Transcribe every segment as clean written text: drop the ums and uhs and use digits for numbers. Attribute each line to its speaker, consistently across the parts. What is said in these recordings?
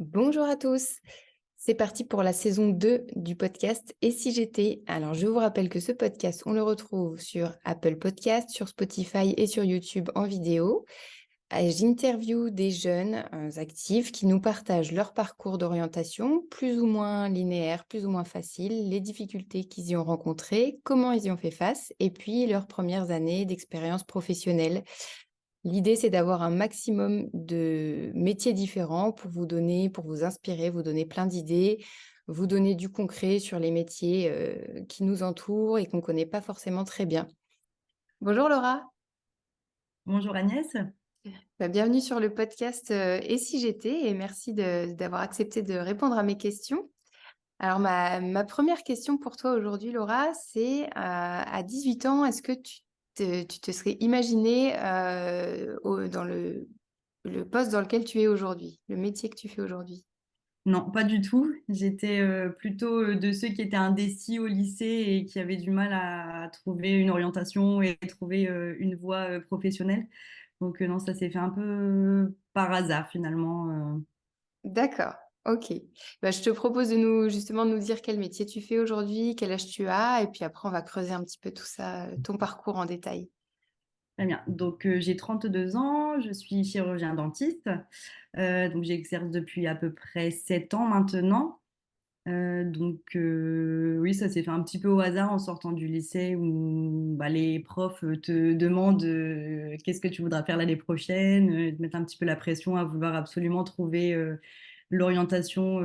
Speaker 1: Bonjour à tous, c'est parti pour la saison 2 du podcast Et si j'étais? Alors je vous rappelle que ce podcast, on le retrouve sur Apple Podcast, sur Spotify et sur YouTube en vidéo. J'interviewe des jeunes actifs qui nous partagent leur parcours d'orientation, plus ou moins linéaire, plus ou moins facile, les difficultés qu'ils y ont rencontrées, comment ils y ont fait face, et puis leurs premières années d'expérience professionnelle. L'idée, c'est d'avoir un maximum de métiers différents pour vous donner, pour vous inspirer, vous donner plein d'idées, vous donner du concret sur les métiers qui nous entourent et qu'on ne connaît pas forcément très bien. Bonjour Laura.
Speaker 2: Bonjour Agnès.
Speaker 1: Bienvenue sur le podcast Et si j'étais et merci d'avoir accepté de répondre à mes questions. Alors ma première question pour toi aujourd'hui Laura, c'est à 18 ans, est-ce que tu te serais imaginé dans le poste dans lequel tu es aujourd'hui, le métier que tu fais aujourd'hui?
Speaker 2: Non, pas du tout. J'étais plutôt de ceux qui étaient indécis au lycée et qui avaient du mal à trouver une orientation et trouver une voie professionnelle. Donc non, ça s'est fait un peu par hasard finalement.
Speaker 1: D'accord, ok. Je te propose justement de nous dire quel métier tu fais aujourd'hui, quel âge tu as, et puis après on va creuser un petit peu tout ça, ton parcours en détail.
Speaker 2: Très bien. Donc j'ai 32 ans, je suis chirurgien dentiste. Donc j'exerce depuis à peu près 7 ans maintenant. Oui, ça s'est fait un petit peu au hasard en sortant du lycée où les profs te demandent qu'est-ce que tu voudras faire l'année prochaine, te mettent un petit peu la pression à vouloir absolument trouver l'orientation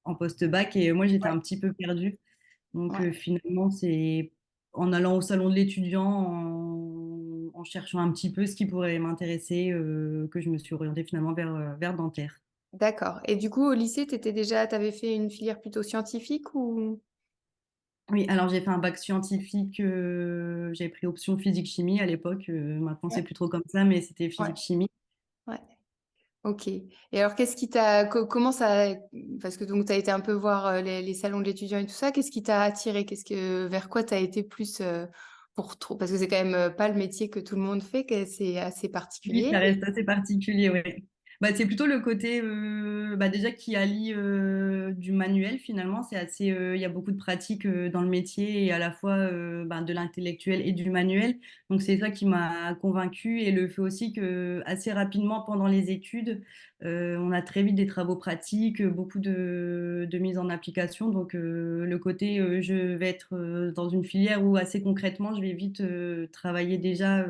Speaker 2: en post-bac et moi j'étais
Speaker 1: Ouais,
Speaker 2: un petit peu perdue. Donc
Speaker 1: ouais.
Speaker 2: finalement c'est en allant au salon de l'étudiant, en cherchant un petit peu ce qui pourrait m'intéresser, que je me suis orientée finalement vers dentaire.
Speaker 1: D'accord. Et du coup, au lycée, t'avais fait une filière plutôt scientifique ou?
Speaker 2: Oui, alors j'ai fait un bac scientifique, j'ai pris option physique-chimie à l'époque, maintenant c'est
Speaker 1: Ouais,
Speaker 2: plus trop comme ça, mais c'était
Speaker 1: ouais,
Speaker 2: physique-chimie.
Speaker 1: ouais. Ok. Et alors, qu'est-ce qui t'a, comment ça, parce que donc tu as été un peu voir les salons de l'étudiant et tout ça, qu'est-ce qui t'a attiré? Vers quoi tu as été plus pour trop, parce que c'est quand même pas le métier que tout le monde fait, que c'est assez
Speaker 2: Oui,
Speaker 1: particulier.
Speaker 2: ça reste assez particulier, oui. C'est plutôt le côté déjà qui allie du manuel finalement. C'est assez, il y a beaucoup de pratiques dans le métier et à la fois de l'intellectuel et du manuel. Donc c'est ça qui m'a convaincue et le fait aussi que assez rapidement pendant les études, on a très vite des travaux pratiques, beaucoup de mise en application. Donc le côté je vais être dans une filière où assez concrètement je vais vite travailler déjà.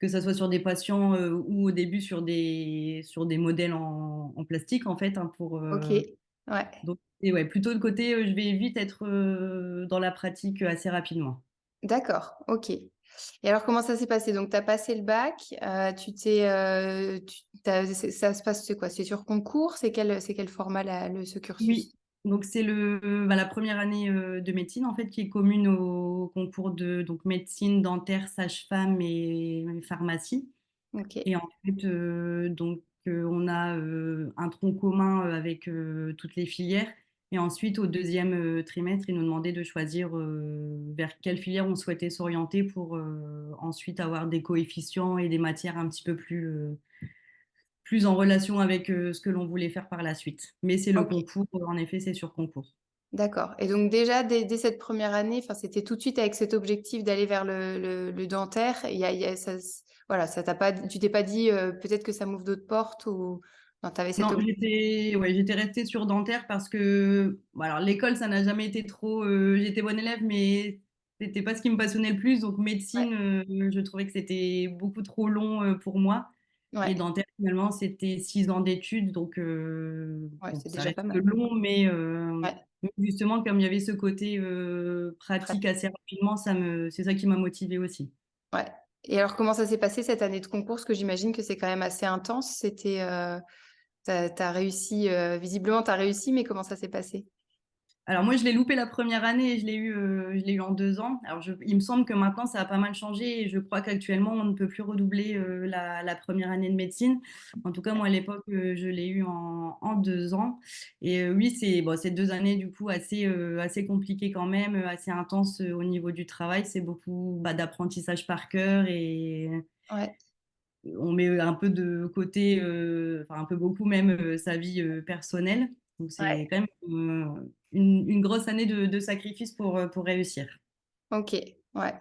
Speaker 2: Que ça soit sur des patients ou au début sur des modèles en plastique en fait, hein,
Speaker 1: Ok. Ouais.
Speaker 2: donc et ouais, plutôt le côté je vais vite être dans la pratique assez rapidement.
Speaker 1: D'accord. Ok. Et alors, comment ça s'est passé? Donc, tu as passé le bac, ça se passe, c'est quoi? C'est sur concours? C'est quel format ce
Speaker 2: Oui,
Speaker 1: cursus?
Speaker 2: donc c'est la première année de médecine en fait qui est commune au concours de donc médecine, dentaire, sage-femme et pharmacie.
Speaker 1: Ok.
Speaker 2: Et en fait, on a un tronc commun avec toutes les filières. Et ensuite, au deuxième trimestre, ils nous demandaient de choisir vers quelle filière on souhaitait s'orienter pour ensuite avoir des coefficients et des matières un petit peu plus en relation avec ce que l'on voulait faire par la suite. Mais c'est le
Speaker 1: Ok.
Speaker 2: concours, en effet, c'est sur concours.
Speaker 1: D'accord. Et donc déjà, dès cette première année, enfin, c'était tout de suite avec cet objectif d'aller vers le dentaire. Voilà, ça t'a pas, tu t'es pas dit peut-être que ça m'ouvre d'autres portes ou non, tu avais cet
Speaker 2: Non,
Speaker 1: objectif.
Speaker 2: j'étais restée sur dentaire parce que alors l'école, ça n'a jamais été trop. J'étais bonne élève, mais c'était pas ce qui me passionnait le plus. Donc médecine,
Speaker 1: Ouais,
Speaker 2: je trouvais que c'était beaucoup trop long pour moi. Et
Speaker 1: ouais,
Speaker 2: dentaire, finalement, c'était 6 ans d'études, donc
Speaker 1: ouais,
Speaker 2: bon,
Speaker 1: c'est
Speaker 2: ça
Speaker 1: déjà
Speaker 2: reste
Speaker 1: pas mal.
Speaker 2: long,
Speaker 1: Ouais,
Speaker 2: mais justement, comme il y avait ce côté pratique
Speaker 1: pratique.
Speaker 2: assez rapidement, c'est ça qui m'a motivée aussi.
Speaker 1: Ouais. Et alors, comment ça s'est passé cette année de concours? Parce que j'imagine que c'est quand même assez intense. T'as réussi, visiblement, t'as réussi, mais comment ça s'est passé?
Speaker 2: Alors moi, je l'ai loupé la première année et je l'ai eu en 2 ans. Alors il me semble que maintenant, ça a pas mal changé et je crois qu'actuellement, on ne peut plus redoubler la première année de médecine. En tout cas, moi, à l'époque, je l'ai eu en 2 ans. Et oui, c'est bon, c'est 2 années du coup assez compliquées quand même, assez intenses au niveau du travail. C'est beaucoup d'apprentissage par cœur
Speaker 1: Ouais,
Speaker 2: on met un peu de côté, enfin un peu beaucoup même, sa vie personnelle. Donc
Speaker 1: Ouais.
Speaker 2: c'est quand même une grosse année de sacrifice pour réussir.
Speaker 1: Ok, ouais.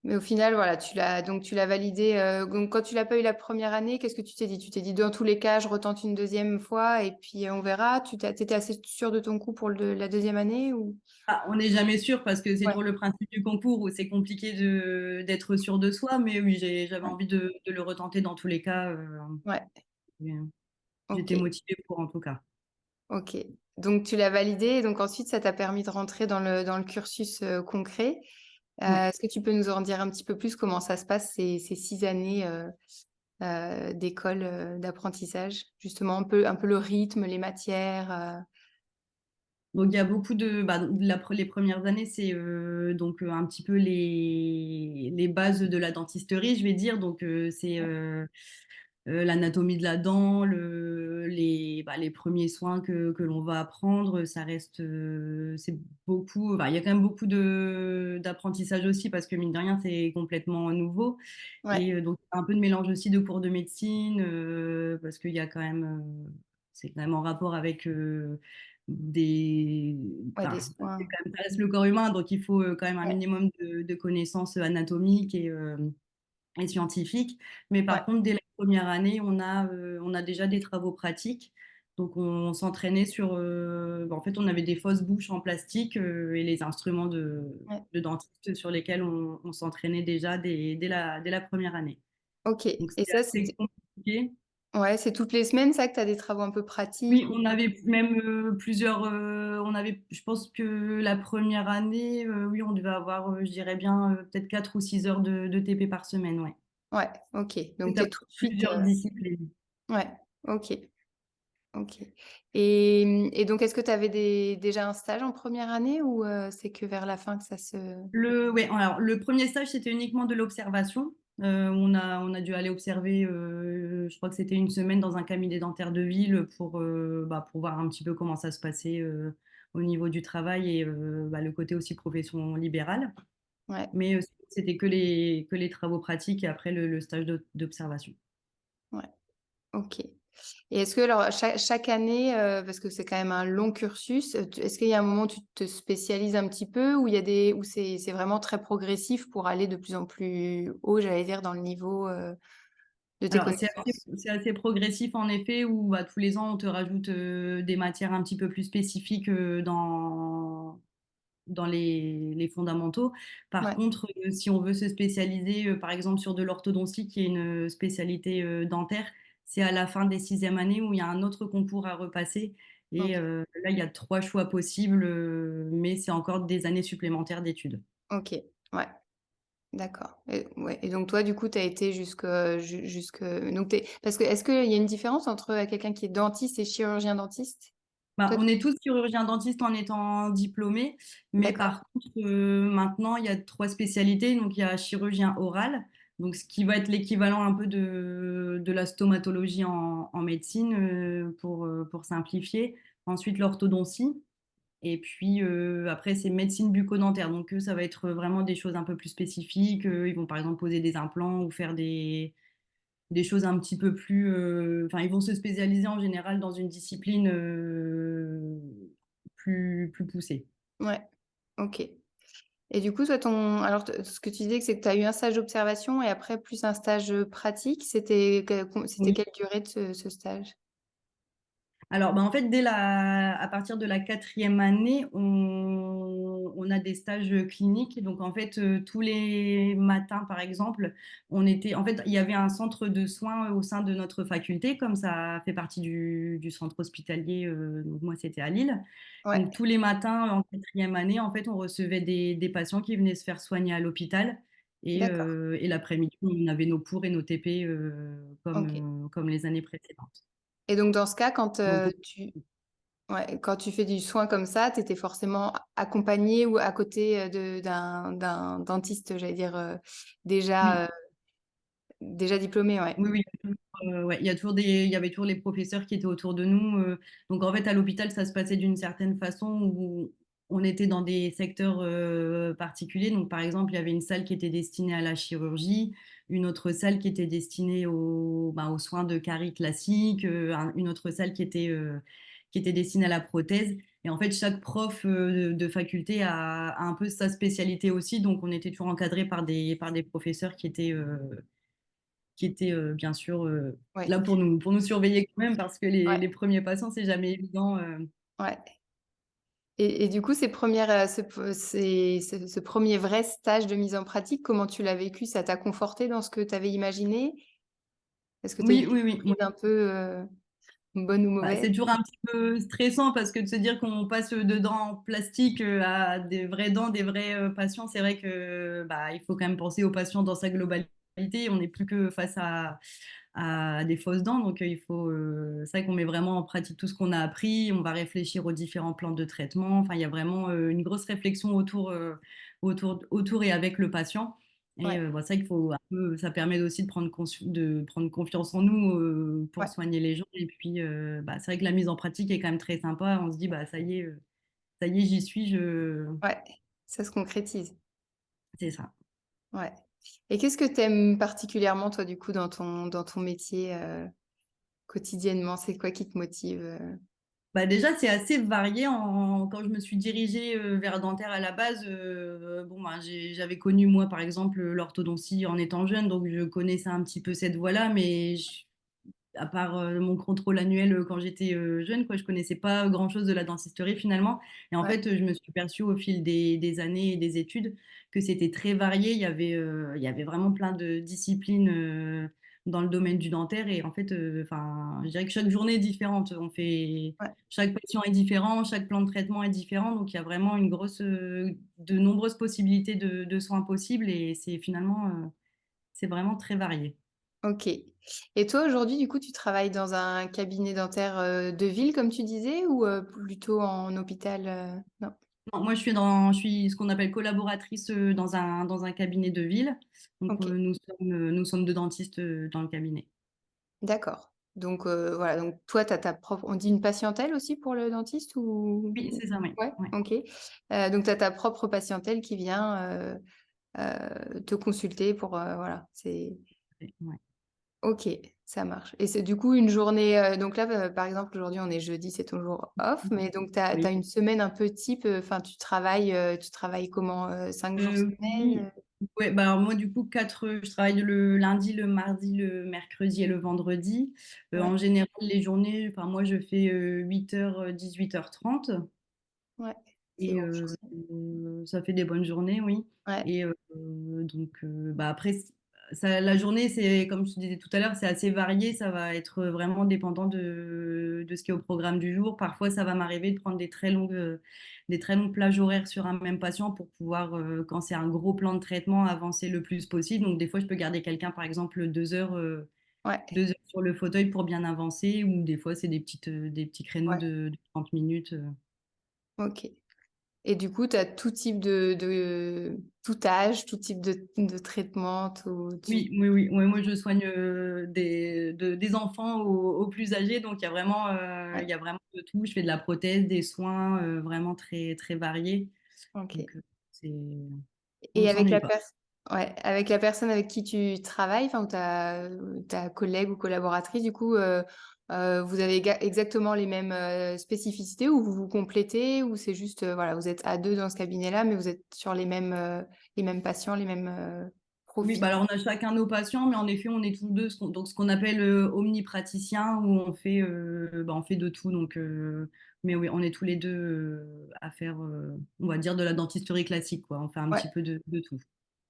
Speaker 1: Mais au final, voilà, tu l'as validé. Donc quand tu l'as pas eu la première année, qu'est-ce que tu t'es dit? Tu t'es dit dans tous les cas, je retente une deuxième fois et puis on verra. T'étais assez sûr de ton coup pour la deuxième année ou?
Speaker 2: Ah, on n'est jamais sûr parce que c'est
Speaker 1: Ouais,
Speaker 2: toujours le principe du concours où c'est compliqué d'être sûr de soi. Mais oui, j'avais
Speaker 1: ouais,
Speaker 2: envie de le retenter dans tous les cas.
Speaker 1: ouais.
Speaker 2: Euh,
Speaker 1: Ok,
Speaker 2: J'étais motivée pour en tout cas.
Speaker 1: ok. Donc tu l'as validé et donc ensuite ça t'a permis de rentrer dans le cursus concret.
Speaker 2: Ouais.
Speaker 1: Est-ce que tu peux nous en dire un petit peu plus comment ça se passe ces 6 années d'école d'apprentissage? Justement, un peu le rythme, les matières.
Speaker 2: Donc il y a beaucoup les premières années, c'est donc un petit peu les bases de la dentisterie, je vais dire. Donc c'est l'anatomie de la dent, les premiers soins que l'on va apprendre. Ça reste, c'est beaucoup. Enfin, il y a quand même beaucoup d'apprentissage aussi parce que mine de rien, c'est complètement nouveau.
Speaker 1: Ouais,
Speaker 2: Et donc un peu de mélange aussi de cours de médecine parce qu'il y a quand même, c'est quand même en rapport avec des,
Speaker 1: ouais, des
Speaker 2: enfin, c'est
Speaker 1: soins.
Speaker 2: quand même, ça reste le corps humain, donc il faut quand même un
Speaker 1: Ouais,
Speaker 2: minimum de connaissances anatomiques et scientifiques. Mais
Speaker 1: ouais,
Speaker 2: par contre, dès la première année, on a déjà des travaux pratiques. Donc on s'entraînait sur, en fait, on avait des fausses bouches en plastique et les instruments
Speaker 1: ouais.
Speaker 2: de dentiste sur lesquels on s'entraînait déjà dès la première année.
Speaker 1: Ok.
Speaker 2: Donc
Speaker 1: Et
Speaker 2: c'était
Speaker 1: ça,
Speaker 2: assez compliqué.
Speaker 1: ouais, c'est toutes les semaines, ça, que tu as des travaux un peu pratiques
Speaker 2: Oui,
Speaker 1: ou...
Speaker 2: on avait même plusieurs. On avait, je pense que la première année, oui, on devait avoir, je dirais bien, peut-être 4 ou 6 heures de TP par semaine, ouais.
Speaker 1: Ouais, ok. Donc, tu
Speaker 2: C'était
Speaker 1: es tout de suite...
Speaker 2: plusieurs disciplines.
Speaker 1: Ouais, ok, ok. Et donc, est-ce que tu avais déjà un stage en première année ou c'est que vers la fin que ça se...
Speaker 2: Ouais, alors, le premier stage, c'était uniquement de l'observation. On a dû aller observer, je crois que c'était une semaine dans un cabinet dentaire de ville pour voir un petit peu comment ça se passait au niveau du travail et le côté aussi profession libérale.
Speaker 1: Ouais,
Speaker 2: Mais c'était que les travaux pratiques et après le stage d'observation.
Speaker 1: ouais, ok. Et est-ce que, alors, chaque année, parce que c'est quand même un long cursus, est-ce qu'il y a un moment où tu te spécialises un petit peu, où il y a où c'est vraiment très progressif pour aller de plus en plus haut, j'allais dire, dans le niveau de tes
Speaker 2: Alors,
Speaker 1: connaissances?
Speaker 2: c'est assez progressif en effet, où tous les ans, on te rajoute des matières un petit peu plus spécifiques dans les fondamentaux. Par
Speaker 1: Ouais,
Speaker 2: contre, si on veut se spécialiser, par exemple, sur de l'orthodontie, qui est une spécialité dentaire, c'est à la fin des sixièmes années où il y a un autre concours à repasser. Et
Speaker 1: ok,
Speaker 2: là, il y a trois choix possibles, mais c'est encore des années supplémentaires d'études.
Speaker 1: ok, ouais. D'accord. Et, ouais. Et donc toi, du coup, tu as été donc parce que est-ce qu'il y a une différence entre quelqu'un qui est dentiste et chirurgien dentiste? Toi,
Speaker 2: On est tous chirurgiens dentistes en étant diplômés, mais
Speaker 1: d'accord.
Speaker 2: par contre, maintenant, il y a trois spécialités. Donc, il y a chirurgien oral, donc ce qui va être l'équivalent un peu de la stomatologie en médecine, pour simplifier. Ensuite, l'orthodontie. Et puis, après, c'est médecine bucco-dentaire. Donc, eux, ça va être vraiment des choses un peu plus spécifiques. Ils vont, par exemple, poser des implants ou faire des choses un petit peu plus. Enfin, ils vont se spécialiser en général dans une discipline plus poussée.
Speaker 1: Ouais. Ok. Et du coup, toi, alors, ce que tu disais, c'est que tu as eu un stage d'observation et après plus un stage pratique. C'était quelle durée de ce stage?
Speaker 2: Alors, en fait, à partir de la quatrième année, on a des stages cliniques. Donc, en fait, tous les matins, par exemple, en fait, il y avait un centre de soins au sein de notre faculté, comme ça fait partie du centre hospitalier. Donc, moi, c'était à Lille.
Speaker 1: Ouais,
Speaker 2: Donc, tous les matins, en quatrième année, en fait, on recevait des patients qui venaient se faire soigner à l'hôpital.
Speaker 1: d'accord.
Speaker 2: Et l'après-midi, on avait nos cours et nos TP
Speaker 1: Ok.
Speaker 2: comme les années précédentes.
Speaker 1: Et donc, dans ce cas, quand
Speaker 2: Donc,
Speaker 1: ouais, quand tu fais du soin comme ça, tu étais forcément accompagné ou à côté d'un dentiste, j'allais dire,
Speaker 2: oui.
Speaker 1: déjà diplômé, ouais.
Speaker 2: Oui, oui, ouais, il y avait toujours les professeurs qui étaient autour de nous. Donc en fait, à l'hôpital, ça se passait d'une certaine façon où on était dans des secteurs particuliers. Donc par exemple, il y avait une salle qui était destinée à la chirurgie, une autre salle qui était destinée aux soins de carie classiques, une autre salle qui était destinée à la prothèse. Et en fait, chaque prof de faculté a un peu sa spécialité aussi. Donc, on était toujours encadré par des professeurs qui étaient bien sûr
Speaker 1: Ouais,
Speaker 2: là pour nous surveiller quand même, parce que
Speaker 1: ouais,
Speaker 2: les premiers patients, c'est jamais évident.
Speaker 1: ouais. Et du coup, ces premières, ce premier vrai stage de mise en pratique, comment tu l'as vécu? Ça t'a conforté dans ce que tu avais imaginé? Est-ce que tu as eu
Speaker 2: Oui,
Speaker 1: des
Speaker 2: oui, oui.
Speaker 1: surprises un peu, bonnes ou
Speaker 2: Bah,
Speaker 1: mauvaises?
Speaker 2: c'est toujours un petit peu stressant parce que de se dire qu'on passe de dents en plastique à des vraies dents, des vrais patients, c'est vrai que bah, il faut quand même penser aux patients dans sa globalité. On n'est plus que face à des fausses dents, donc c'est vrai qu'on met vraiment en pratique tout ce qu'on a appris. On va réfléchir aux différents plans de traitement. Enfin, il y a vraiment une grosse réflexion autour et avec le patient. Et
Speaker 1: Ouais,
Speaker 2: c'est vrai qu'il faut un peu, ça permet aussi de prendre confiance en nous pour
Speaker 1: ouais,
Speaker 2: soigner les gens. Et puis, c'est vrai que la mise en pratique est quand même très sympa. On se dit, bah, ça y est, j'y suis,
Speaker 1: ouais, ça se concrétise.
Speaker 2: c'est ça.
Speaker 1: Ouais. Et qu'est-ce que tu aimes particulièrement, toi, du coup, dans ton métier, quotidiennement? C'est quoi qui te motive,
Speaker 2: Bah déjà, c'est assez varié. Quand je me suis dirigée vers dentaire à la base, bon, bah, j'avais connu, moi, par exemple, l'orthodontie en étant jeune, donc je connaissais un petit peu cette voie-là, mais à part mon contrôle annuel quand j'étais jeune, quoi, je connaissais pas grand-chose de la dentisterie finalement. Et en
Speaker 1: Ouais,
Speaker 2: fait, je me suis perçue au fil des années et des études que c'était très varié. Il y avait vraiment plein de disciplines dans le domaine du dentaire. Et en fait, je dirais que chaque journée est différente.
Speaker 1: ouais.
Speaker 2: Chaque patient est différent, chaque plan de traitement est différent. Donc, il y a vraiment de nombreuses possibilités de soins possibles. Et c'est vraiment très varié.
Speaker 1: OK. Et toi, aujourd'hui, du coup, tu travailles dans un cabinet dentaire, de ville, comme tu disais, ou, plutôt en hôpital, non?
Speaker 2: Non, moi, je suis ce qu'on appelle collaboratrice dans un cabinet de ville. Donc,
Speaker 1: OK,
Speaker 2: nous sommes deux dentistes dans le cabinet.
Speaker 1: d'accord. Donc, voilà, donc toi, tu as ta propre on dit une patientèle aussi pour le dentiste ou?
Speaker 2: Oui, c'est ça, oui.
Speaker 1: Ouais,
Speaker 2: Ouais,
Speaker 1: OK. Donc tu as ta propre patientèle qui vient, te consulter pour, voilà, c'est
Speaker 2: ouais.
Speaker 1: OK, ça marche. Et c'est du coup une journée, donc là, par exemple, aujourd'hui, on est jeudi, c'est ton jour off, mais donc tu as
Speaker 2: Oui.
Speaker 1: une semaine un peu type, enfin, tu travailles comment, 5 jours
Speaker 2: Oui.
Speaker 1: semaine?
Speaker 2: Ouais, bah alors moi, du coup, je travaille le lundi, le mardi, le mercredi et le vendredi.
Speaker 1: Ouais,
Speaker 2: En général, les journées, enfin, moi, je fais 8h, 18h30.
Speaker 1: ouais, c'est
Speaker 2: Et
Speaker 1: bon, je sais.
Speaker 2: ça fait des bonnes journées, oui.
Speaker 1: Ouais,
Speaker 2: Et donc, après, la journée, c'est comme je te disais tout à l'heure, c'est assez varié. Ça va être vraiment dépendant de ce qui est au programme du jour. Parfois, ça va m'arriver de prendre des très longues plages horaires sur un même patient pour pouvoir, quand c'est un gros plan de traitement, avancer le plus possible. Donc, des fois, je peux garder quelqu'un, par exemple, 2 heures,
Speaker 1: ouais,
Speaker 2: 2 heures sur le fauteuil pour bien avancer. Ou des fois, c'est des petits créneaux
Speaker 1: ouais,
Speaker 2: de 30 minutes.
Speaker 1: OK. Et du coup, tu as tout type de tout âge, tout type de traitement, tout tu
Speaker 2: Oui, oui, oui. Ouais, moi, je soigne des enfants aux plus âgés, donc il
Speaker 1: ouais,
Speaker 2: y a vraiment de tout. Je fais de la prothèse, des soins vraiment très, très variés.
Speaker 1: OK.
Speaker 2: Donc, on
Speaker 1: Et
Speaker 2: ne
Speaker 1: avec
Speaker 2: s'ennuie
Speaker 1: la
Speaker 2: pas.
Speaker 1: ouais, avec la personne avec qui tu travailles, enfin, ou ta collègue ou collaboratrice, du coup, vous avez exactement les mêmes, spécificités ou vous vous complétez? Ou c'est juste, voilà, vous êtes à 2 dans ce cabinet-là, mais vous êtes sur les mêmes patients, les mêmes,
Speaker 2: Oui,
Speaker 1: profils?
Speaker 2: bah alors on a chacun nos patients, mais en effet, on est tous deux ce qu'on appelle omnipraticiens, où on fait de tout. Donc, mais oui, on est tous les deux à faire, on va dire, de la dentisterie classique, quoi. On fait un
Speaker 1: Ouais,
Speaker 2: petit peu de tout.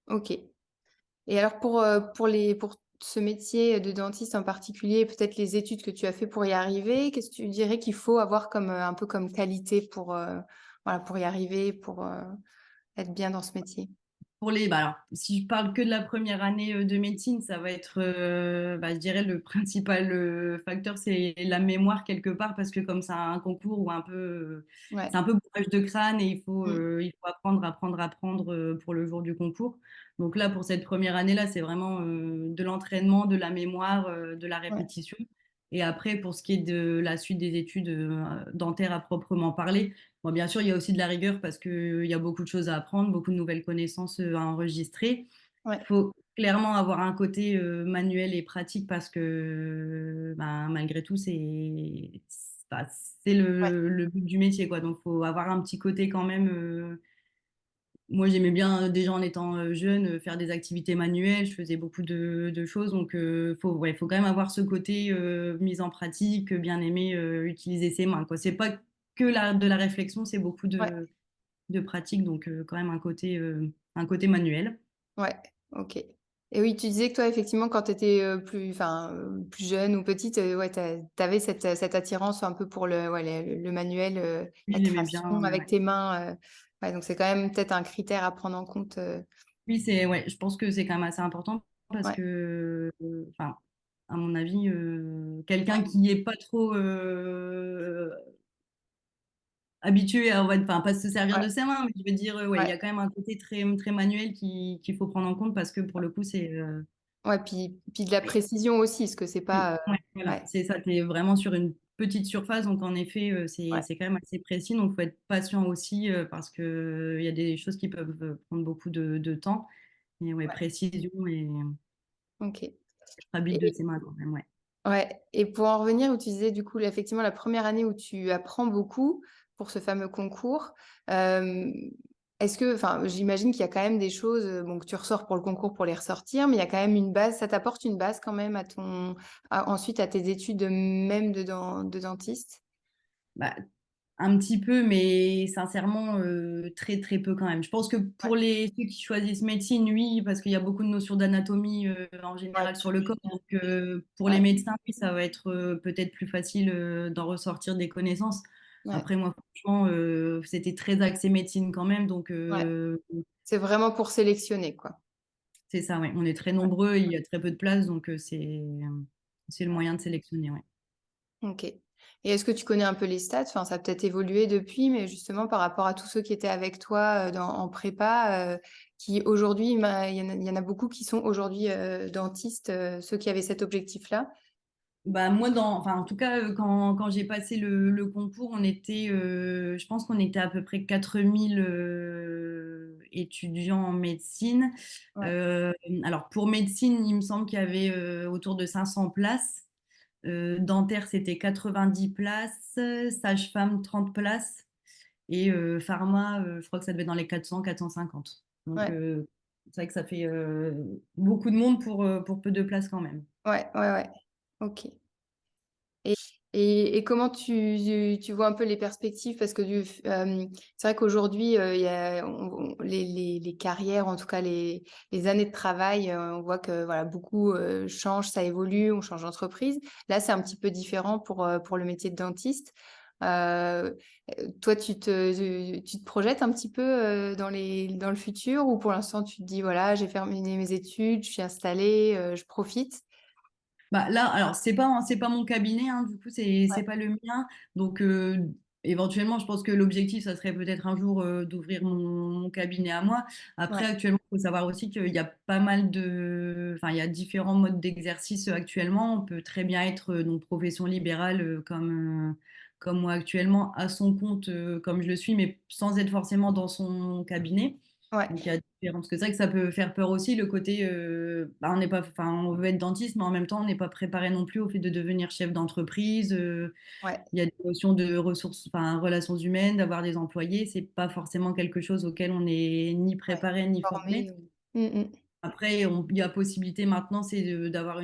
Speaker 1: OK. Et alors pour ce métier de dentiste en particulier, peut-être les études que tu as fait pour y arriver, qu'est-ce que tu dirais qu'il faut avoir comme, un peu comme qualité pour, voilà, pour y arriver, pour, être bien dans ce métier?
Speaker 2: Alors, si je parle que de la première année de médecine, ça va être, je dirais, le principal facteur, c'est la mémoire quelque part, parce que comme c'est un concours ou
Speaker 1: Ouais.
Speaker 2: c'est un peu bourrage de crâne et
Speaker 1: Mmh.
Speaker 2: il faut apprendre pour le jour du concours. Donc là, pour cette première année-là, c'est vraiment de l'entraînement, de la mémoire, de la
Speaker 1: Ouais,
Speaker 2: répétition. Et après, pour ce qui est de la suite des études dentaires à proprement parler, bon, bien sûr, il y a aussi de la rigueur parce qu'il y a beaucoup de choses à apprendre, beaucoup de nouvelles connaissances à enregistrer.
Speaker 1: ouais,
Speaker 2: clairement avoir un côté manuel et pratique parce que ben, malgré tout, bah, c'est
Speaker 1: Ouais,
Speaker 2: le but du métier, quoi. Donc, il faut avoir un petit côté quand même. Moi, j'aimais bien, déjà en étant jeune, faire des activités manuelles. Je faisais beaucoup de choses. Donc, ouais, faut quand même avoir ce côté mise en pratique, bien aimer utiliser ses mains, quoi. C'est pas que de la réflexion, c'est beaucoup
Speaker 1: ouais,
Speaker 2: de pratique. Donc, quand même un côté manuel.
Speaker 1: ouais, ok. Et oui, tu disais que toi, effectivement, quand tu étais plus jeune ou petite, ouais, tu avais cette attirance un peu pour le manuel,
Speaker 2: Oui,
Speaker 1: la
Speaker 2: j'aimais bien.
Speaker 1: création
Speaker 2: Ouais,
Speaker 1: avec
Speaker 2: ouais.
Speaker 1: tes mains. Ouais, donc c'est quand même peut-être un critère à prendre en compte.
Speaker 2: Oui, ouais, je pense que c'est quand même assez important parce
Speaker 1: Ouais,
Speaker 2: que, enfin, à mon avis, quelqu'un
Speaker 1: ouais,
Speaker 2: qui est pas trop habitué à, enfin, pas se servir
Speaker 1: ouais,
Speaker 2: de ses mains, mais je veux dire, ouais, il y
Speaker 1: ouais.
Speaker 2: a quand même un côté très, très manuel qu'il faut prendre en compte parce que pour le coup,
Speaker 1: Ouais, puis de la
Speaker 2: ouais.
Speaker 1: précision aussi, parce que c'est
Speaker 2: Oui,
Speaker 1: pas.
Speaker 2: ouais, voilà,
Speaker 1: Ouais,
Speaker 2: c'est ça, tu es vraiment sur une petite surface, donc en effet,
Speaker 1: ouais,
Speaker 2: c'est quand même assez précis, donc il faut être patient aussi parce que il y a des choses qui peuvent prendre beaucoup de temps, mais ouais,
Speaker 1: ouais.
Speaker 2: précision et
Speaker 1: Ok.
Speaker 2: être habile de
Speaker 1: Et,
Speaker 2: ses mains quand même, ouais.
Speaker 1: ouais. Et pour en revenir, où tu disais, du coup, effectivement, la première année où tu apprends beaucoup pour ce fameux concours, euh, est-ce que, enfin, j'imagine qu'il y a quand même des choses, bon, que tu ressors pour le concours pour les ressortir, mais il y a quand même une base, ça t'apporte une base quand même ensuite à tes études même de dentiste?
Speaker 2: Bah, un petit peu, mais sincèrement, très très peu quand même. Je pense que
Speaker 1: Ouais,
Speaker 2: pour ceux qui choisissent médecine, oui, parce qu'il y a beaucoup de notions d'anatomie en
Speaker 1: ouais,
Speaker 2: général sur le corps. Donc pour les
Speaker 1: ouais,
Speaker 2: médecins, oui, ça va être peut-être plus facile d'en ressortir des connaissances.
Speaker 1: ouais,
Speaker 2: Après, moi, franchement, c'était très axé médecine quand même. Donc
Speaker 1: ouais. C'est vraiment pour sélectionner, quoi.
Speaker 2: c'est ça, ouais. On est très nombreux, il y a très peu de place, donc c'est le moyen de sélectionner, ouais.
Speaker 1: Ok. Et est-ce que tu connais un peu les stats? Enfin, ça a peut-être évolué depuis, mais justement par rapport à tous ceux qui étaient avec toi en prépa, qui aujourd'hui, il y en a beaucoup qui sont aujourd'hui dentistes, ceux qui avaient cet objectif-là.
Speaker 2: Bah, moi, enfin, en tout cas, quand j'ai passé le concours, je pense qu'on était à peu près 4000 étudiants en médecine.
Speaker 1: Ouais,
Speaker 2: Euh, alors, pour médecine, il me semble qu'il y avait autour de 500 places. Dentaire, c'était 90 places. Sage-femme, 30 places. Et pharma, je crois que ça devait être dans les 400, 450. Donc,
Speaker 1: ouais,
Speaker 2: c'est vrai que ça fait beaucoup de monde pour peu de places quand même.
Speaker 1: ouais, ouais, ouais. Ok. Et, et comment tu vois un peu les perspectives? Parce que c'est vrai qu'aujourd'hui, il y a, les carrières, en tout cas les années de travail, on voit que voilà, beaucoup changent, ça évolue, on change d'entreprise. Là, c'est un petit peu différent pour le métier de dentiste. Euh, Toi, tu te projettes un petit peu dans le futur ou pour l'instant, tu te dis, voilà, j'ai terminé mes études, je suis installée, je profite.
Speaker 2: Bah, là, alors c'est pas mon cabinet, hein, du coup c'est
Speaker 1: Ouais,
Speaker 2: pas le mien. Donc éventuellement, je pense que l'objectif, ça serait peut-être un jour d'ouvrir mon cabinet à moi. Après,
Speaker 1: ouais,
Speaker 2: actuellement, il faut savoir aussi qu'il y a pas mal enfin il y a différents modes d'exercice actuellement. On peut très bien être donc profession libérale comme moi actuellement, à son compte comme je le suis, mais sans être forcément dans son cabinet. Donc, il y
Speaker 1: ouais,
Speaker 2: a différentes. Parce que c'est vrai que ça peut faire peur aussi, le côté, bah, on n'est pas, enfin, on veut être dentiste, mais en même temps, on n'est pas préparé non plus au fait de devenir chef d'entreprise.
Speaker 1: ouais.
Speaker 2: Il y a des notions de ressources, enfin, relations humaines, d'avoir des employés. C'est pas forcément quelque chose auquel on n'est ni
Speaker 1: Ouais,
Speaker 2: préparé ni formé.
Speaker 1: formé.
Speaker 2: Après, il y a possibilité maintenant, c'est d'avoir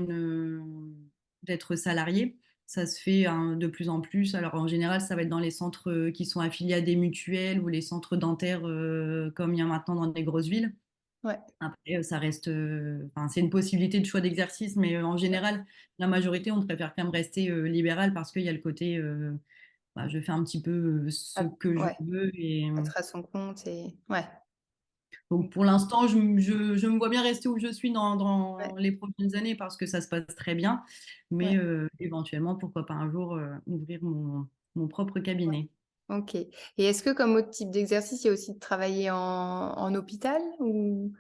Speaker 2: d'être salarié. Ça se fait hein, de plus en plus. Alors en général, ça va être dans les centres qui sont affiliés à des mutuelles ou les centres dentaires comme il y a maintenant dans des grosses villes.
Speaker 1: Ouais,
Speaker 2: Après, ça reste, enfin, c'est une possibilité de choix d'exercice, mais en général, la majorité, on préfère quand même rester libéral parce qu'il y a le côté, bah, je fais un petit peu ce que je
Speaker 1: ouais,
Speaker 2: veux et
Speaker 1: être à son compte et ouais,
Speaker 2: donc pour l'instant, je me vois bien rester où je suis dans
Speaker 1: ouais,
Speaker 2: les prochaines années parce que ça se passe très bien. Mais
Speaker 1: ouais,
Speaker 2: éventuellement, pourquoi pas un jour ouvrir mon propre
Speaker 1: ouais.
Speaker 2: cabinet.
Speaker 1: Ok. Et est-ce que comme autre type d'exercice, il y a aussi de travailler en hôpital ou?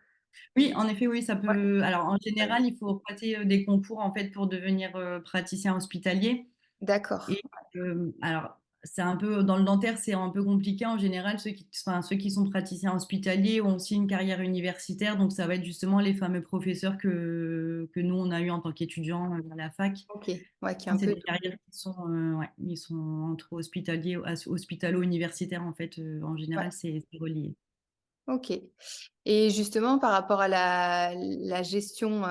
Speaker 2: Oui, en effet, oui, ça
Speaker 1: Ouais,
Speaker 2: peut. Alors en général, il faut passer des concours en fait pour devenir praticien hospitalier.
Speaker 1: d'accord.
Speaker 2: Et alors, c'est un peu dans le dentaire, c'est un peu compliqué en général. Ceux qui sont praticiens hospitaliers ont aussi une carrière universitaire, donc ça va être justement les fameux professeurs que nous on a eu en tant qu'étudiants à la fac.
Speaker 1: Ok, ouais, qui est un
Speaker 2: C'est
Speaker 1: peu
Speaker 2: des
Speaker 1: tout.
Speaker 2: carrières qui sont, ouais, ils sont entre hospitaliers, hospitalo-universitaires en fait. En
Speaker 1: Ouais,
Speaker 2: général, c'est relié.
Speaker 1: ok. Et justement, par rapport à la gestion,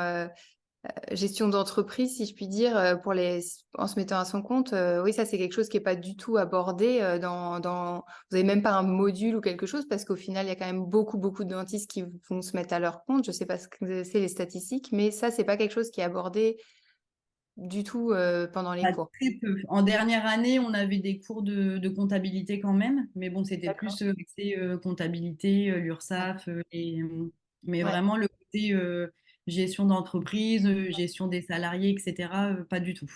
Speaker 1: gestion d'entreprise, si je puis dire, en se mettant à son compte, oui, ça, c'est quelque chose qui n'est pas du tout abordé vous n'avez même pas un module ou quelque chose, parce qu'au final, il y a quand même beaucoup, beaucoup de dentistes qui vont se mettre à leur compte. Je ne sais pas ce que c'est les statistiques, mais ça, c'est pas quelque chose qui est abordé du tout, pendant les
Speaker 2: Bah,
Speaker 1: cours.
Speaker 2: très peu. En dernière année, on avait des cours de comptabilité quand même, mais bon, c'était
Speaker 1: D'accord.
Speaker 2: plus axé comptabilité,
Speaker 1: Ouais.
Speaker 2: l'URSSAF, mais
Speaker 1: Ouais.
Speaker 2: vraiment le côté gestion d'entreprise, gestion des salariés, etc., pas du tout.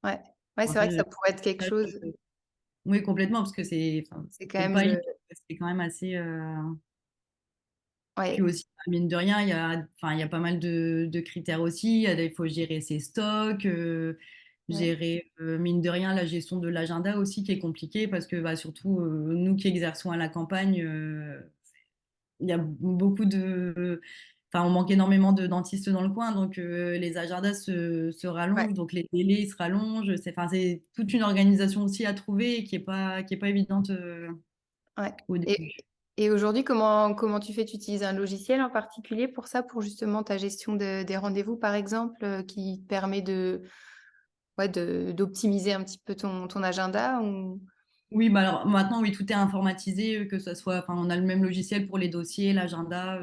Speaker 1: Ouais. Ouais,
Speaker 2: En
Speaker 1: c'est vrai que
Speaker 2: fait,
Speaker 1: ça pourrait être quelque chose.
Speaker 2: oui, complètement, parce que enfin,
Speaker 1: C'est quand
Speaker 2: c'est
Speaker 1: même
Speaker 2: pas
Speaker 1: le.
Speaker 2: évident, c'est quand même assez. Puis
Speaker 1: Ouais.
Speaker 2: aussi, mine de rien, enfin, il y a pas mal de critères aussi. Il faut gérer ses stocks,
Speaker 1: Ouais.
Speaker 2: gérer, mine de rien, la gestion de l'agenda aussi qui est compliquée parce que bah, surtout, nous qui exerçons à la campagne, il y a beaucoup de. Enfin, on manque énormément de dentistes dans le coin, donc les agendas se
Speaker 1: Ouais.
Speaker 2: rallongent, donc les délais se rallongent. Enfin, c'est toute une organisation aussi à trouver et qui est pas évidente
Speaker 1: Ouais.
Speaker 2: au
Speaker 1: Et,
Speaker 2: début.
Speaker 1: et aujourd'hui, comment tu fais? Tu utilises un logiciel en particulier pour ça, pour justement ta gestion des rendez-vous, par exemple, qui te permet ouais, d'optimiser un petit peu ton agenda ou.
Speaker 2: Oui, bah alors maintenant, oui, tout est informatisé, que ce soit, enfin, on a le même logiciel pour les dossiers, l'agenda,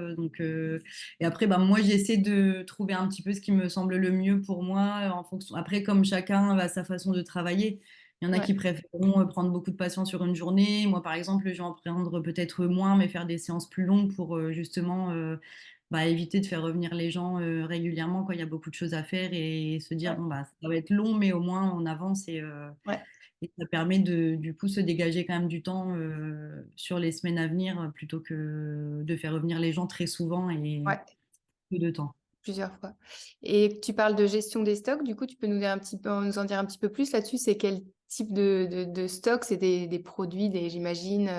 Speaker 2: et après, bah, moi, j'essaie de trouver un petit peu ce qui me semble le mieux pour moi, en fonction. Après, comme chacun a sa façon de travailler, il y en a
Speaker 1: Ouais.
Speaker 2: qui préféreront prendre beaucoup de patients sur une journée. Moi, par exemple, je vais en prendre peut-être moins, mais faire des séances plus longues pour justement bah, éviter de faire revenir les gens régulièrement quand il y a beaucoup de choses à faire et se dire,
Speaker 1: Ouais.
Speaker 2: bon, bah, ça va être long, mais au moins on avance
Speaker 1: Ouais.
Speaker 2: et ça permet de, du coup, se dégager quand même du temps sur les semaines à venir plutôt que de faire revenir les gens très souvent et
Speaker 1: Ouais.
Speaker 2: peu de temps.
Speaker 1: Plusieurs fois. Et tu parles de gestion des stocks, du coup, tu peux nous en dire un petit peu plus là-dessus. C'est quel type de stock? C'est des produits, j'imagine,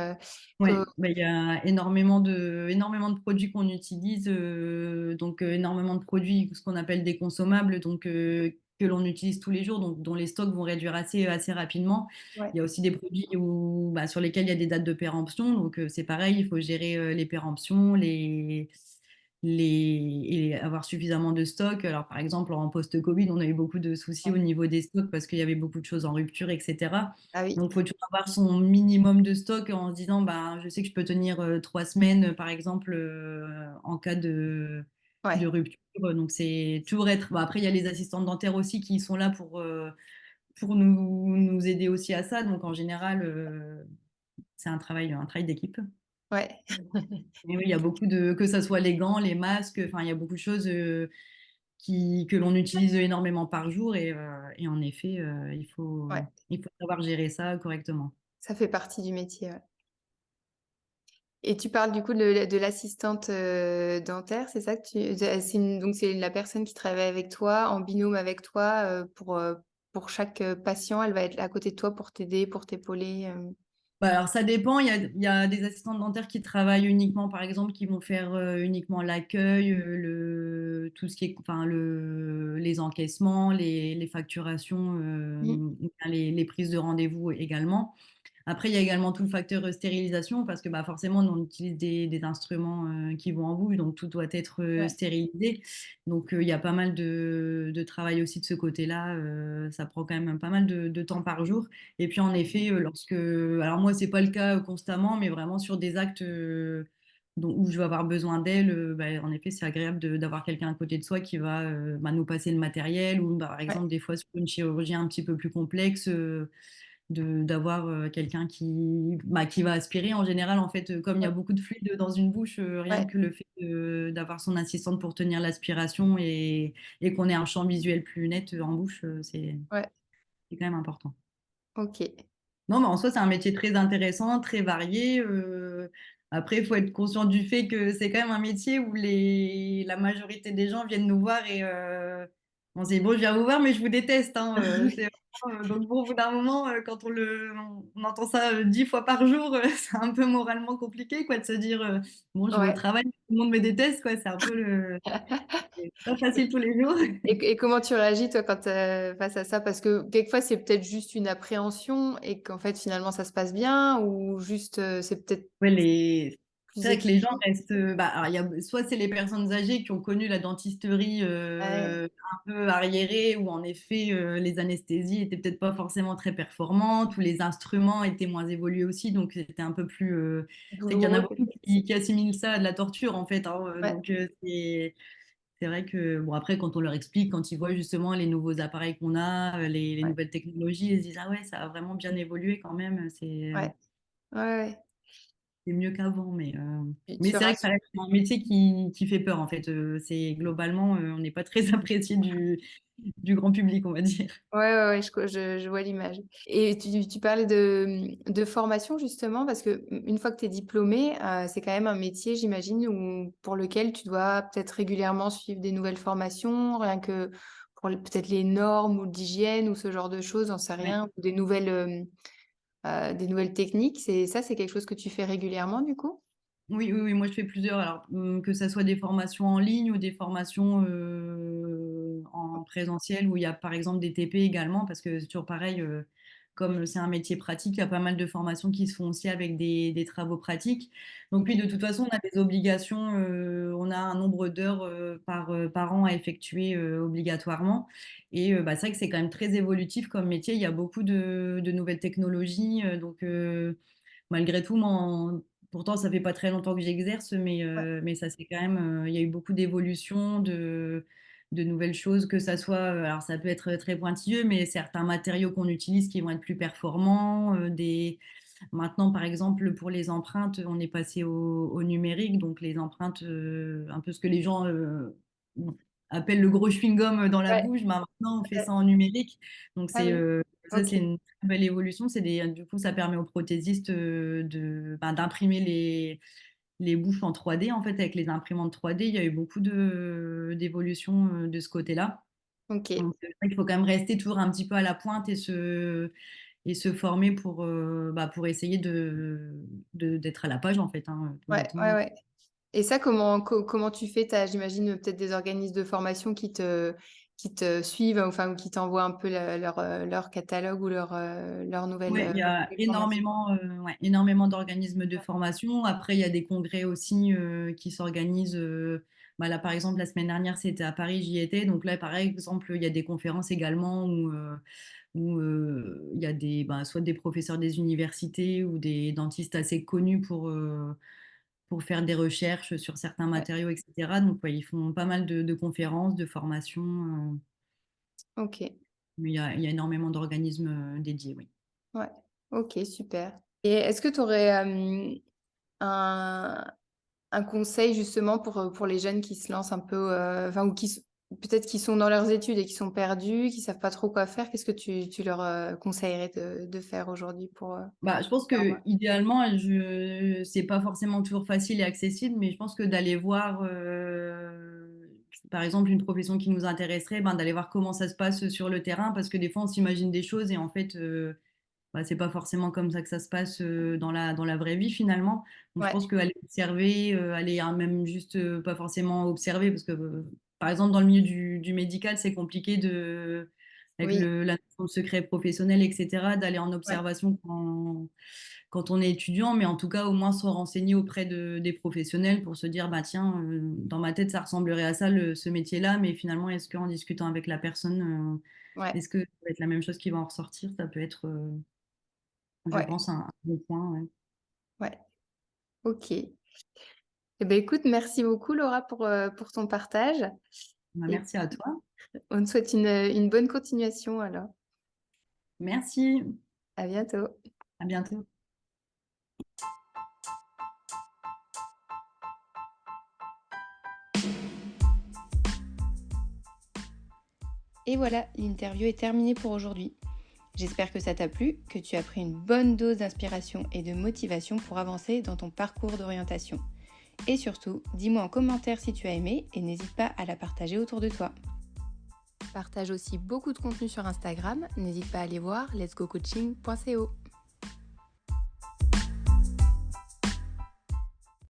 Speaker 2: Oui,
Speaker 1: que.
Speaker 2: il y a énormément de produits qu'on utilise, énormément de produits, ce qu'on appelle des consommables, que l'on utilise tous les jours, donc dont les stocks vont réduire assez rapidement.
Speaker 1: Ouais.
Speaker 2: Il y a aussi des produits bah, sur lesquels il y a des dates de péremption, donc c'est pareil, il faut gérer les péremptions, et avoir suffisamment de stocks. Alors par exemple, en post-Covid, on a eu beaucoup de soucis au
Speaker 1: Ouais.
Speaker 2: niveau des stocks parce qu'il y avait beaucoup de choses en rupture, etc.
Speaker 1: Ah oui.
Speaker 2: Donc, il faut toujours avoir son minimum de stock en se disant, bah, je sais que je peux tenir 3 semaines, par exemple, en cas de
Speaker 1: Ouais.
Speaker 2: rupture. Donc, c'est toujours être. Bon, après, il y a les assistantes dentaires aussi qui sont là pour nous aider aussi à ça. Donc, en général, c'est un travail d'équipe.
Speaker 1: Ouais.
Speaker 2: Et oui, il y a beaucoup de. Que ça soit les gants, les masques, enfin, il y a beaucoup de choses que l'on utilise énormément par jour. Et en effet,
Speaker 1: Ouais.
Speaker 2: il faut savoir gérer ça correctement.
Speaker 1: Ça fait partie du métier, ouais. Et tu parles du coup de l'assistante dentaire, c'est ça que donc c'est la personne qui travaille avec toi, en binôme avec toi, pour chaque patient, elle va être à côté de toi pour t'aider, pour t'épauler.
Speaker 2: Bah, alors ça dépend, il y a des assistantes dentaires qui travaillent uniquement, par exemple, qui vont faire uniquement l'accueil, tout ce qui est, enfin, les encaissements, les facturations,
Speaker 1: Mhm.
Speaker 2: les prises de rendez-vous également. Après, il y a également tout le facteur stérilisation parce que bah, forcément, on utilise des instruments qui vont en bouche, donc tout doit être
Speaker 1: Ouais.
Speaker 2: stérilisé. Donc, il y a pas mal de travail aussi de ce côté-là. Ça prend quand même pas mal de temps par jour. Et puis, en effet, alors moi, c'est pas le cas constamment, mais vraiment sur des actes où je vais avoir besoin d'elle, bah, en effet, c'est agréable d'avoir quelqu'un à côté de soi qui va bah, nous passer le matériel ou, bah, par
Speaker 1: Ouais.
Speaker 2: exemple, des fois, sur une chirurgie un petit peu plus complexe. D'avoir quelqu'un qui va aspirer. En général, en fait, comme il y a
Speaker 1: Ouais.
Speaker 2: beaucoup de fluide dans une bouche, rien
Speaker 1: Ouais.
Speaker 2: que le fait d'avoir son assistante pour tenir l'aspiration et qu'on ait un champ visuel plus net en bouche,
Speaker 1: Ouais.
Speaker 2: c'est quand même important.
Speaker 1: Ok.
Speaker 2: Non, mais en soi, c'est un métier très intéressant, très varié. Après, il faut être conscient du fait que c'est quand même un métier où la majorité des gens viennent nous voir et On se dit, bon, je viens vous voir, mais je vous déteste, hein, donc bon, au bout d'un moment, quand on entend ça 10 fois par jour, c'est un peu moralement compliqué, quoi, de se dire, bon, je vais au
Speaker 1: Ouais.
Speaker 2: travail, tout le monde me déteste, quoi. C'est un peu c'est pas facile tous les jours.
Speaker 1: Et comment tu réagis, toi, quand face à ça? Parce que quelquefois, c'est peut-être juste une appréhension et qu'en fait, finalement, ça se passe bien ou juste, c'est peut-être
Speaker 2: Ouais,
Speaker 1: plus
Speaker 2: c'est vrai que les gens
Speaker 1: exigeant.
Speaker 2: restent. Bah, alors, soit c'est les personnes âgées qui ont connu la dentisterie
Speaker 1: Ouais,
Speaker 2: un peu arriérée, où en effet les anesthésies étaient peut-être pas forcément très performantes, où les instruments étaient moins évolués aussi, donc c'était un peu plus. C'est qu'il y en a
Speaker 1: douloureux
Speaker 2: beaucoup
Speaker 1: peut-être.
Speaker 2: qui assimilent ça à de la torture en fait, hein,
Speaker 1: Ouais,
Speaker 2: donc c'est vrai que bon après quand on leur explique, quand ils voient justement les nouveaux appareils qu'on a, les
Speaker 1: ouais,
Speaker 2: nouvelles technologies, ils se disent ah ouais ça a vraiment bien évolué quand même,
Speaker 1: ouais, ouais, ouais.
Speaker 2: c'est mieux qu'avant, mais
Speaker 1: Tu
Speaker 2: c'est vrai que ça
Speaker 1: rassures.
Speaker 2: reste un métier qui fait peur, en fait. C'est globalement, on n'est pas très apprécié du grand public, on va dire.
Speaker 1: Ouais, ouais, ouais, je vois l'image. Et tu parlais de formation justement, parce que une fois que tu es diplômé, c'est quand même un métier, j'imagine, pour lequel tu dois peut-être régulièrement suivre des nouvelles formations, rien que pour peut-être les normes ou d'hygiène ou ce genre de choses, j'en sais
Speaker 2: Ouais.
Speaker 1: rien, ou des nouvelles techniques. C'est quelque chose que tu fais régulièrement du coup?
Speaker 2: Oui, oui, oui, moi je fais plusieurs, alors que ça soit des formations en ligne ou des formations en présentiel où il y a par exemple des TP également, parce que c'est toujours pareil, comme c'est un métier pratique, il y a pas mal de formations qui se font aussi avec des travaux pratiques. Donc oui,
Speaker 1: Ok.
Speaker 2: de toute façon, on a des obligations, on a un nombre d'heures par an à effectuer obligatoirement. Et bah, c'est vrai que c'est quand même très évolutif comme métier, il y a beaucoup de nouvelles technologies, donc malgré tout, pourtant, ça fait pas très longtemps que j'exerce,
Speaker 1: Ouais,
Speaker 2: mais ça c'est quand même, il y a eu beaucoup d'évolutions, de nouvelles choses, que ça soit, alors ça peut être très pointilleux, mais certains matériaux qu'on utilise qui vont être plus performants, maintenant par exemple pour les empreintes, on est passé au numérique, donc les empreintes, un peu ce que les gens appellent le gros chewing-gum dans la
Speaker 1: ouais,
Speaker 2: bouche, bah, maintenant on fait
Speaker 1: ouais.
Speaker 2: ça en numérique, donc
Speaker 1: Ah oui,
Speaker 2: ça
Speaker 1: ok.
Speaker 2: c'est une très belle évolution. Du coup, ça permet aux prothésistes d'imprimer les bouches en 3D. En fait, avec les imprimantes 3D, il y a eu beaucoup d'évolutions de ce côté-là.
Speaker 1: Ok.
Speaker 2: Donc, c'est vrai qu'il faut quand même rester toujours un petit peu à la pointe et se former pour essayer d'être à la page, en fait, hein, tout
Speaker 1: Ouais, ouais,
Speaker 2: bêtement.
Speaker 1: ouais. Et ça, comment tu fais? J'imagine peut-être des organismes de formation qui te suivent, enfin, ou qui t'envoient un peu leur catalogue ou leur
Speaker 2: Oui, il y a
Speaker 1: formation.
Speaker 2: énormément d'organismes de formation. Après, il y a des congrès aussi qui s'organisent. Bah là, par exemple, la semaine dernière, c'était à Paris, j'y étais. Donc là, par exemple, il y a des conférences également où il y a soit des professeurs des universités ou des dentistes assez connus pour faire des recherches sur certains
Speaker 1: Ouais,
Speaker 2: matériaux, etc. Donc, ouais, ils font pas mal de conférences, de formations.
Speaker 1: ok.
Speaker 2: Mais il y a énormément d'organismes dédiés, oui.
Speaker 1: Ouais, ok, super. Et est-ce que tu aurais un, un conseil justement pour les jeunes qui se lancent un peu, enfin, ou peut-être qui sont dans leurs études et qui sont perdus, qui savent pas trop quoi faire? Qu'est-ce que tu leur conseillerais de faire aujourd'hui pour
Speaker 2: Bah, je pense
Speaker 1: faire
Speaker 2: que idéalement, c'est pas forcément toujours facile et accessible, mais je pense que d'aller voir, par exemple, une profession qui nous intéresserait, ben, d'aller voir comment ça se passe sur le terrain, parce que des fois, on s'imagine des choses et en fait, bah, c'est pas forcément comme ça que ça se passe dans la vraie vie finalement. Donc, je
Speaker 1: Ouais,
Speaker 2: pense qu'aller observer, aller hein, même juste pas forcément observer, parce que par exemple, dans le milieu du médical, c'est compliqué avec
Speaker 1: oui,
Speaker 2: la notion de secret professionnel, etc., d'aller en
Speaker 1: ouais,
Speaker 2: observation quand on est étudiant, mais en tout cas, au moins se renseigner auprès des professionnels pour se dire, bah tiens, dans ma tête, ça ressemblerait à ça, ce métier-là, mais finalement, est-ce qu'en discutant avec la personne,
Speaker 1: ouais,
Speaker 2: est-ce que ça va être la même chose qui va en ressortir? Ça peut être, je
Speaker 1: ouais,
Speaker 2: pense, un bon point. Ouais.
Speaker 1: ouais. Ok. Eh ben, écoute, merci beaucoup Laura pour ton partage
Speaker 2: Bah,
Speaker 1: et
Speaker 2: merci à toi.
Speaker 1: on te souhaite une bonne continuation alors.
Speaker 2: Merci.
Speaker 1: À bientôt.
Speaker 2: À bientôt.
Speaker 1: Et voilà, l'interview est terminée pour aujourd'hui. J'espère que ça t'a plu, que tu as pris une bonne dose d'inspiration et de motivation pour avancer dans ton parcours d'orientation. Et surtout, dis-moi en commentaire si tu as aimé et n'hésite pas à la partager autour de toi. partage aussi beaucoup de contenu sur Instagram. N'hésite pas à aller voir letsgocoaching.co.